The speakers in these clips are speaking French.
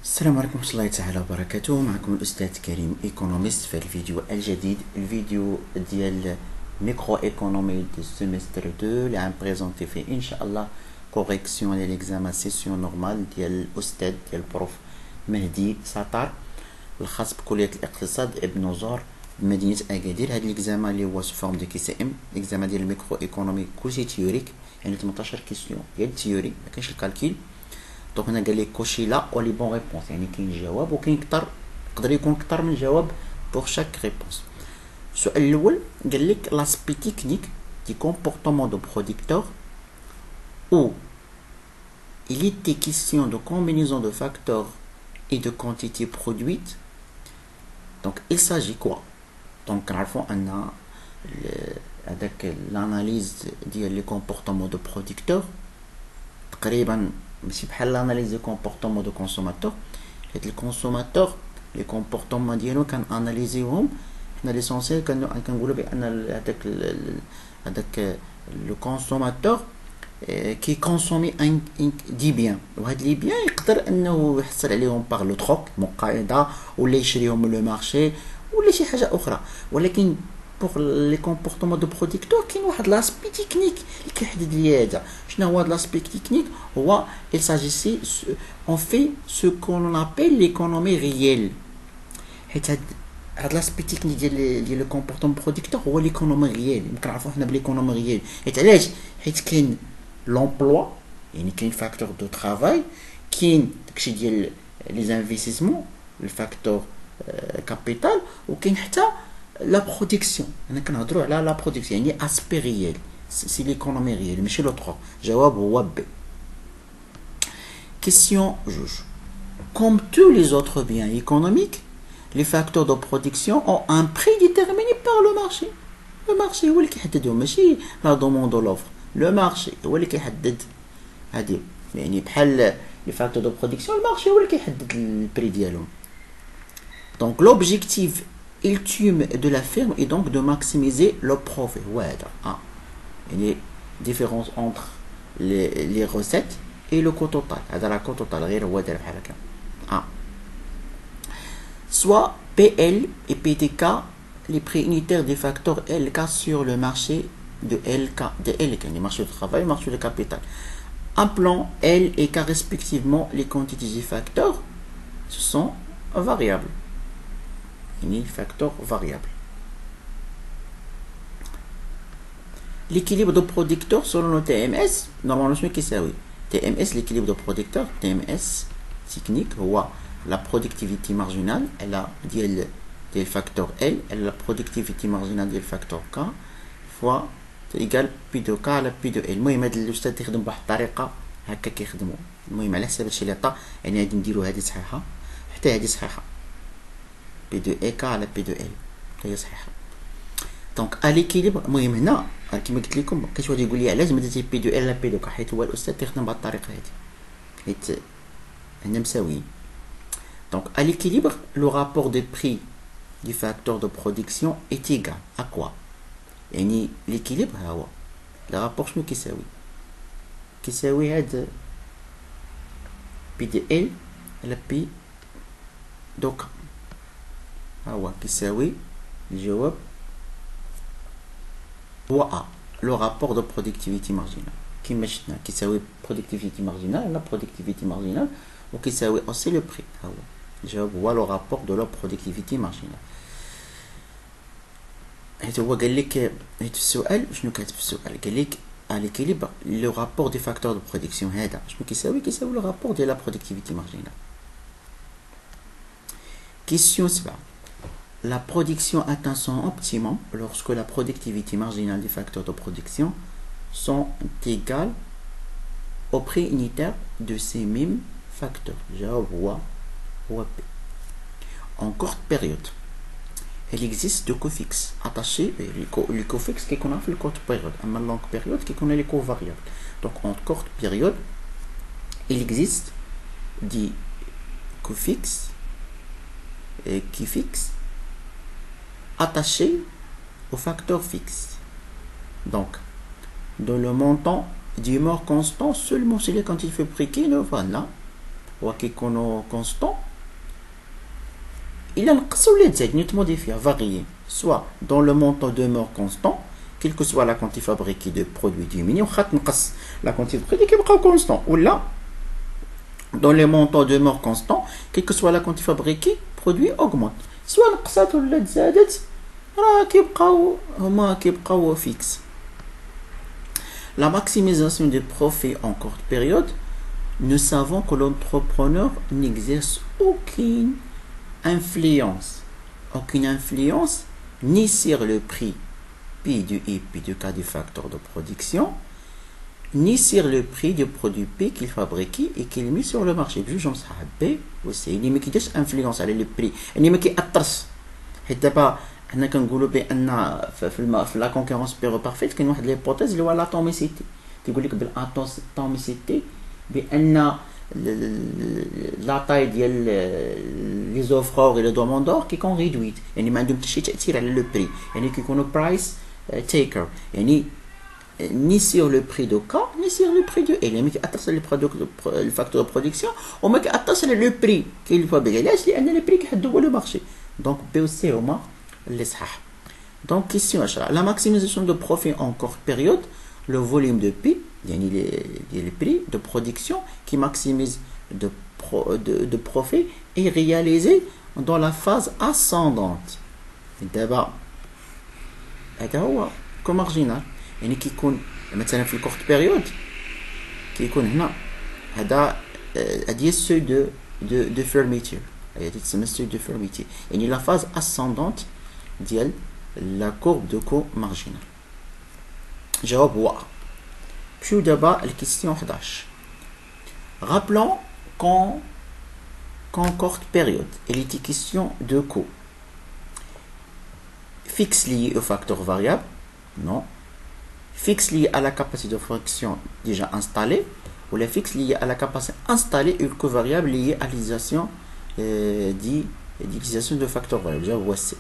السلام عليكم ورحمة الله تعالى وبركاته. معكم الأستاذ كريم إيكونوميست في الفيديو الجديد، الفيديو ديال ميكرو إيكونومي دو سيمستر 2 اللي عم بريزونتي فيه إن شاء الله كوريكسيون ليكزامان سيسيون نورمال ديال الأستاذ ديال البروف مهدي سطر الخاص بكلية الاقتصاد ابن زور بمدينة أكادير. هاد ليكزامان اللي هو فورم دو كي سي ام، ليكزامان ديال الميكرو إيكونومي كلشي تيوريك، يعني 18 كيسيون ديال التيوري مكاينش الكالكيل. دونك هنا قال لي كوشي لا او لي بون ريبونس، يعني كاين جواب وكاين كتر، يقدر يكون كتر من جواب بوغ شاك ريبونس. السؤال الاول قال لك لاسبي تكنيك دي كومبورتمون دو برودكتور ou il était question de combinaison de facteurs et de quantité produite. Donc il s'agit quoi? Donc نعرفوا ان هذاك l'analyse ديال لي كومبورتمون دو برودكتور تقريبا ماشي بحال l'analyse de comportement de consommateur. حيت الكونسوماتور لي كومبورتمون ديالو كناناليزيوهم حنا ليسونسيال، كنقولوا بان هذاك لو كونسوماتور كي كونسومي ان دي بيان، وهاد لي بيان يقدر انه يحصل عليهم باغ لو تروك مقايضه، ولا يشريهم من لو مارشي ولا شي حاجه اخرى. ولكن pour les comportements de producteurs كاين واحد لاسبي تكنيك اللي كيحدد لي هذا. شنو هو هذا لاسبي تكنيك؟ هو il s'agissait on fait ce qu'on appelle l'économie réelle. حيت هاد لاسبي تكنيك ديال لو كومبورتمون برودكتور هو ليكونومي ريال. يمكن نعرفوا حنا بليكونومي ريال حيت علاش؟ حيت كاين لومبلوا، يعني كاين فاكتور دو ترافاي، كاين داكشي ديال لي زانفيستيسمون الفاكتور كابيتال، وكاين حتى la production. انا كنهضروا على لا برودكسيون، يعني اسبي ريال، سي ليكونومي ريال ماشي لوطخ. جواب هو بي. Question جوج. Comme tous les autres biens économiques, les facteurs de production ont un prix déterminé par le marché. Le marché هو اللي كيحددهم، ماشي لا دوموند و لوفر. لو مارشي هو اللي كيحدد هادي، يعني بحال لي فاكتور دو برودكسيون المارشي هو اللي كيحدد البري ديالهم. Donc l'objectif ultime de la firme est donc de maximiser le profit. Ouais, il y a une différence entre les recettes et le coût total. Le coût total, soit PL et PTK, les prix unitaires des facteurs LK sur le marché de LK, les marchés de travail, le marché de capital. Appelant L et K respectivement les quantités des facteurs, ce sont variables. يعني facteur variable. L'équilibre de producteur selon le TMS normalement شنو كيساوي؟ TMS l'équilibre de producteur TMS technique هو la productivité marginale ديال facteur L la productivité marginale ديال facteur K fois égal P de K على P de L. المهم هذا الاستاذ تخدم بواحد الطريقه هكا كيخدموا، المهم على حساب هادشي اللي عطا، يعني غادي نديرو هذه صحيحه حتى هذه صحيحه، P de EK على P de L هي صحيحه. دونك ا ليكيليبر، المهم هنا كيما قلت لكم كاين واحد يقول لي علاش ما درتي P de L على P de K، حيت هو الاستاذ تيخدم بهذه الطريقه هذه، حيت هنا مساويين. دونك ا ليكيليبر لو رابور دو بري du facteur de production est égal à quoi؟ يعني ليكيليبر ها هو لو رابور شنو كيساوي؟ كيساوي هاد P de L على P de K. هو كيساوي الجواب هو ا لو رابور دو برودكتيفيتي مارجينال كيما شفنا كيساوي برودكتيفيتي مارجينال لا برودكتيفيتي مارجينال، وكيساوي اوسي لو بري. ها هو الجواب هو لو رابور دو لا برودكتيفيتي مارجينال. حيت هو قال لك حيت في السؤال شنو كاتب في السؤال؟ قال لك ا ليكيليبر لو رابور دي فاكتور دو برودكسيون هذا شنو كيساوي؟ كيساوي لو رابور ديال لا برودكتيفيتي مارجينال. كيسيون 7. La production atteint son optimum lorsque la productivité marginale des facteurs de production sont égales au prix unitaire de ces mêmes facteurs. En courte période, il existe deux coûts fixes attachés, les coûts fixes qui qu'on a fait le courte période, à la longue période qui qu'on a les coûts variables. Donc en courte période, il existe des coûts fixes qui fixent attaché au facteur fixe. Donc, dans le montant du mort constant seulement si les quantités fabriquées, voilà, هو كيكونوا كونستون إلا نقص ولا تزاد نتموديفيا فاريي soit dans le montant demeure constant quelle que soit la quantité fabriquée de produits diminués واخا تنقص la quantité fabriquée كيبقاو constant ولا dans les montants demeure constant quelle que soit la quantité fabriquée produit augmente soit نقصات ولا تزادت راه كيبقاو fixe. La maximisation des profits en courte période, nous savons que l'entrepreneur n'exerce aucune influence ni sur le prix P du I, P du K du facteur de production, ni sur le prix du produit P qu'il fabrique et qu'il met sur le marché. بجوج مصحاب B و C اللي ما كيديرش influence على لو بري، يعني ما كيأثرش. حيت دابا حنا كنقولوا بان في لا كونكورونس بيرو بارفيت كاين واحد ليبوتيز اللي هو لاتوميسيتي، تيقول لك بالاتوميسيتي بان لا طاي ديال لي زوفرور لي دوموندور كيكون ريدويت، يعني ما عندهم حتى شي تاثير على لو بري، يعني كيكونوا برايس تيكر، يعني ni sur le prix de K ni sur le prix de L، يعني ما كيأثرش على الفاكتور دو برودكسيون وما كيأثرش على لو بري كيفابري. علاش؟ لان لو بري كيحددو هو لو مارشي. دونك بي و سي هما اللي صحاح. دونك كيسيون 10 la maximisation de profit en courte période, le volume de P يعني les prix de production qui maximise de profit est réalisé dans la phase ascendante. دابا هذا هو كومارجينال، يعني كيكون مثلا في الكورت بيريود كيكون هنا هذا هادي السوي دو فيرميتير، هادي تسمى السوي دو فيرميتير، يعني لا فاز اسcendante ديال لا كورب دو كو مارجينال. جواب هو نمشيو دابا الكيستيون 11. Rappelons qu'en courte période il était question de coût fixe lié au facteur variable, non, fixe lié à la capacité de production déjà installée, ou la fixe liée à la capacité installée et le coût variable lié à l'utilisation d'utilisation de facteurs variables. Déjà, voici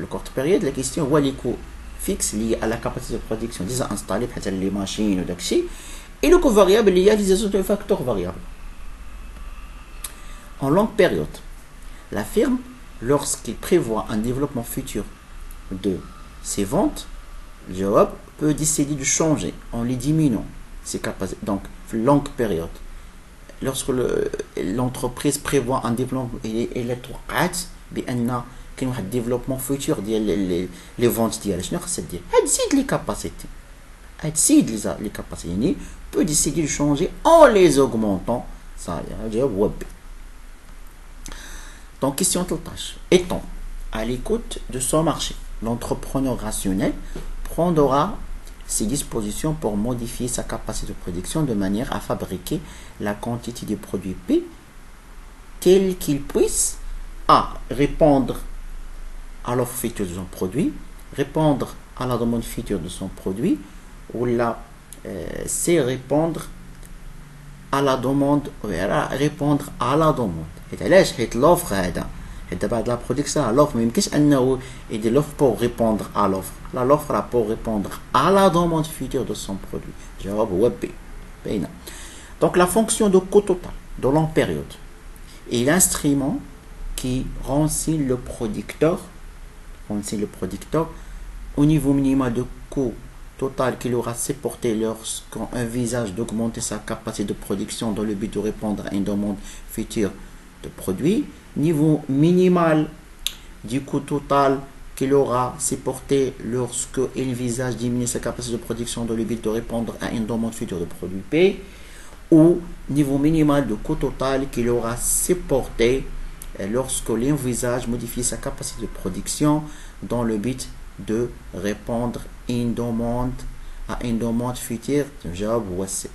le courte période, la question est les coûts fixes liés à la capacité de production déjà installée, par exemple les machines ou d'achat, et le coût variable lié à l'utilisation de facteurs variables. En longue période, la firme, lorsqu'il prévoit un développement futur de ses ventes, le job peut décider de changer en les diminuant ses capacités. Donc, longue période, lorsque l'entreprise prévoit un développement, il est كاين واحد ديفلوبمون فوتور ديال لي فونت ديالها، شنو خاصها دير؟ تزيد لي كاباسيتي، تزيد لي كاباسيتي، يعني peut décider de changer en les augmentant. Ça, الجواب هو بي. Donc, question 13. Étant à l'écoute de son marché, l'entrepreneur rationnel prendra ses dispositions pour modifier sa capacité de production de manière à fabriquer la quantité de produits P telle qu'il puisse A. Répondre à l'offre future de son produit, répondre à la demande future de son produit, ou là, c'est répondre à la demande, répondre à la demande. Et علاش حيت l'offre هذا حيت بعد la production l'offre ما يمكنش انه يدير l'offre pour répondre à l'offre. Là l'offre là pour répondre à la demande future de son produit. جواب هو B. باينه. Donc la fonction de coût total de longue période est l'instrument qui renseigne le producteur au niveau minimal de coût total qu'il aura supporté lorsqu'on envisage d'augmenter sa capacité de production dans le but de répondre à une demande future de produits, niveau minimal du coût total qu'il aura supporté lorsqu'il envisage diminuer sa capacité de production dans le but de répondre à une demande future de produits P, ou niveau minimal de coût total qu'il aura supporté lorsque l'envisage modifier sa capacité de production dans le but de répondre à une demande future. جواب هو C.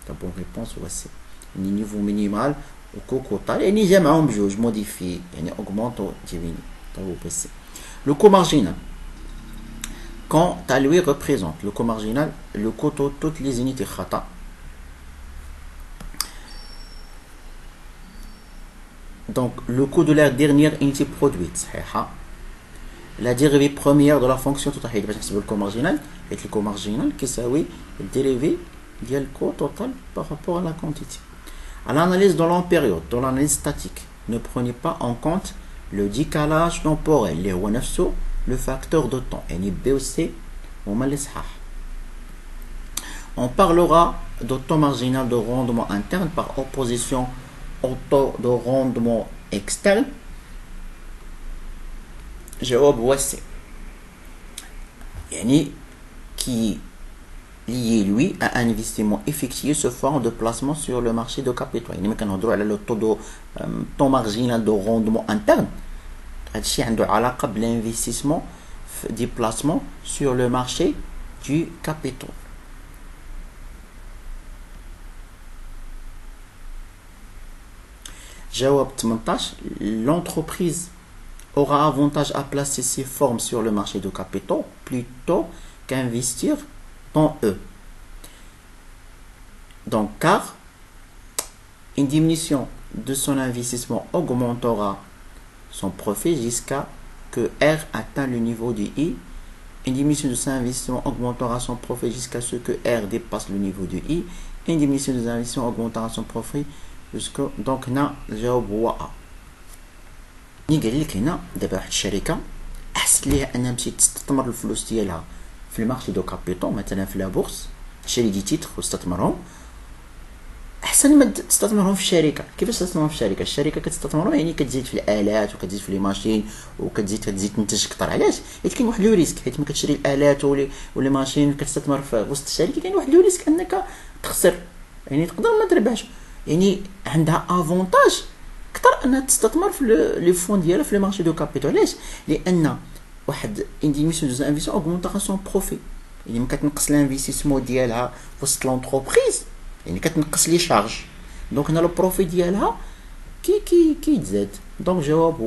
La bonne réponse هو C. يعني niveau minimal au coût total يعني جمعهم بجوج modifier يعني augmente ou diminue. Le coût marginal. Quand à lui représente le coût marginal, le coût de toutes les unités خطأ. Donc, le coût de la dernière unité produite, la dérivée première de la fonction totale, le coût marginal, et le coût marginal qui s'appelle le dérivé du coût total par rapport à la quantité. À l'analyse de longue période, dans l'analyse statique, ne prenez pas en compte le décalage temporel اللي هو نفسه le facteur de temps يعني B و C هما اللي صحاح. On parlera de taux marginal de rendement interne par opposition au taux de rendement externe. جواب هو C. يعني qui lié lui à un investissement effectué sous forme de placement sur le marché de capitaux. يعني ممكن نهضروا على le taux marginal de rendement interne. هادشي عنده علاقة بالinvestissement des placements sur le marché du capital. جواب 18. L'entreprise aura avantage à placer ses formes sur le marché de capitaux plutôt qu'investir dans eux. Donc, car une diminution de son investissement augmentera son profit jusqu'à que R atteint le niveau du I. Une diminution de son investissement augmentera son profit jusqu'à ce que R dépasse le niveau du I. Une diminution de son investissement augmentera son profit jusqu'à... Donc, هنا الجواب هو A. ني قال لك هنا دابا واحد الشركه احسن ليها انها تمشي تستثمر الفلوس ديالها في المارشي دو كابيتون مثلا في لا بورس تشري دي تيتر وتستثمرهم احسن ما تستثمرهم في الشركه. كيفاش تستثمرهم في الشركه؟ الشركه كتستثمرهم يعني كتزيد في الالات وكتزيد في لي ماشين وكتزيد تنتج اكثر. علاش؟ حيت كاين واحد لو ريسك حيت ما كتشري الالات ولي ماشين كتستثمر في وسط الشركه كاين واحد لو ريسك انك تخسر يعني تقدر ما تربحش. يعني عندها افونتاج اكثر انها تستثمر في لي فون ديالها في لي مارشي دو كابيتال. علاش؟ لان واحد انديميسيون دو انفيستيسمون اوغمونطا سون بروفي يعني ما كتنقص الانفيستيسمون ديالها في وسط لونتربريز يعني كتنقص لي شارج دونك هنا لو بروفي ديالها كيتزاد. دونك الجواب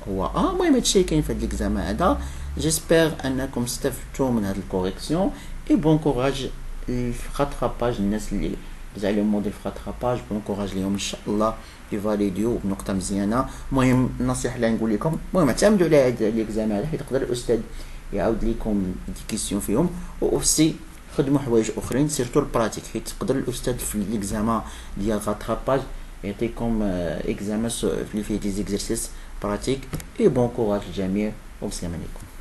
هو المهم هادشي كاين في هاد ليكزامان هذا. جيسبر انكم استفدتوا من هاد الكوريكسيون اي بون كوراج الخطراباج الناس اللي زعلوا الموديل الخطراباج بون كوراج ليهم ان شاء الله يفاليديو بنقطه مزيانه. المهم النصيحه اللي نقول لكم المهم اعتمدوا على هاد ليكزامان حيت يقدر الاستاذ يعاود لكم دي كيسيون فيهم واوسي خدموا حوايج اخرين سيرتو البراتيك حيت تقدر الاستاذ في ليكزامان ديال غاتراباج يعطيكم اكزامان اللي فيه دي زيكزارسيس براتيك. اي بون كوراج للجميع وبسلام عليكم.